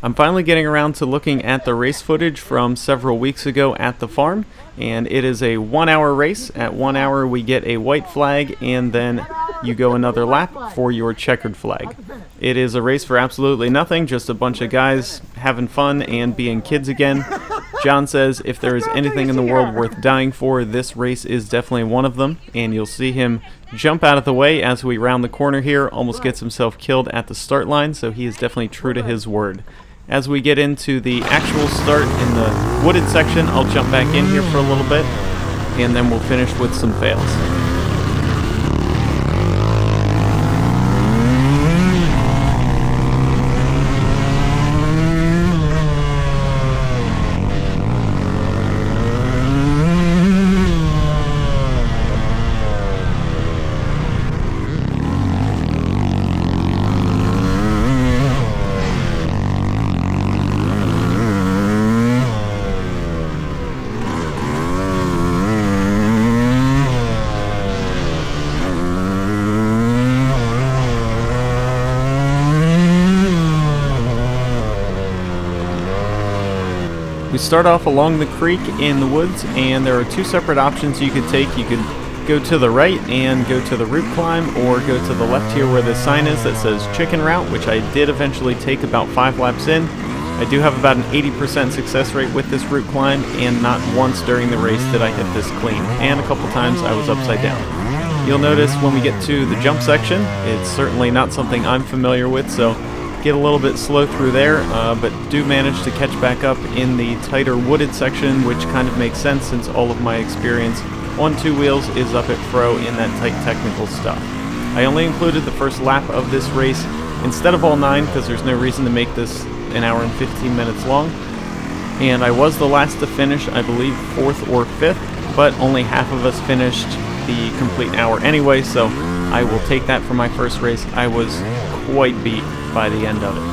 I'm finally getting around to looking at the race footage from several weeks ago at the farm, and it is a 1 hour race. At 1 hour we get a white flag, and then you go another lap for your checkered flag. It is a race for absolutely nothing, just a bunch of guys having fun and being kids again. John says if there is anything in the world worth dying for, this race is definitely one of them, and you'll see him jump out of the way as we round the corner here, almost gets himself killed at the start line, so he is definitely true to his word. As we get into the actual start in the wooded section, I'll jump back in here for a little bit, and then we'll finish with some fails. We start off along the creek in the woods, and there are two separate options you could take. You could go to the right and go to the route climb, or go to the left here where the sign is that says chicken route, which I did eventually take about 5 laps in. I do have about an 80% success rate with this route climb, and not once during the race did I hit this clean, and a couple times I was upside down. You'll notice when we get to the jump section, it's certainly not something I'm familiar with, so get a little bit slow through there, but do manage to catch back up in the tighter wooded section, which kind of makes sense since all of my experience on two wheels is up at Fro in that tight technical stuff. I only included the first lap of this race instead of all 9 because there's no reason to make this an hour and 15 minutes long, and I was the last to finish, I believe 4th or 5th, but only half of us finished the complete hour anyway, so I will take that for my first race. I was quite beat by the end of it.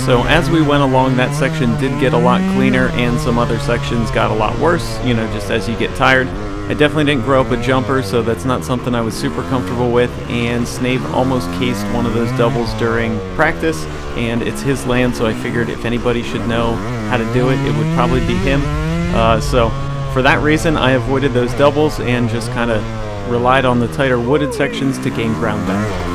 So as we went along, that section did get a lot cleaner, and some other sections got a lot worse, you know, just as you get tired. I definitely didn't grow up a jumper, so that's not something I was super comfortable with, and Snave almost cased one of those doubles during practice, and it's his land, so I figured if anybody should know how to do it, it would probably be him. So for that reason, I avoided those doubles and just kind of relied on the tighter wooded sections to gain ground back.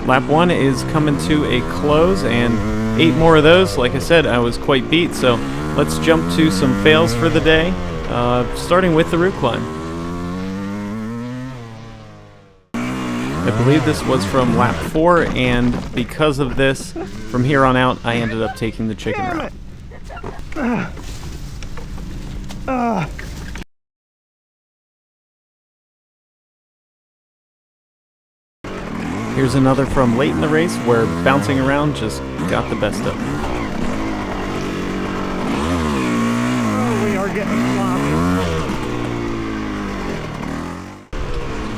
Lap 1 is coming to a close, and 8 more of those. Like I said, I was quite beat, so let's jump to some fails for the day, starting with the route climb. I believe this was from lap 4, and because of this, from here on out, I ended up taking the chicken route. Here's another from late in the race where bouncing around just got the best of me. We are getting sloppy.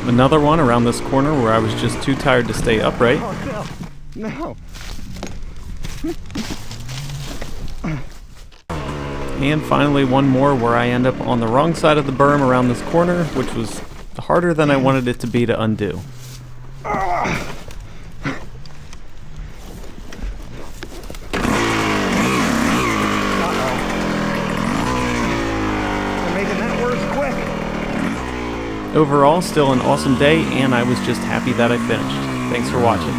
Another one around this corner where I was just too tired to stay upright. Oh, no. And finally one more where I end up on the wrong side of the berm around this corner, which was harder than I wanted it to be to undo. Overall, still an awesome day, and I was just happy that I finished. Thanks for watching.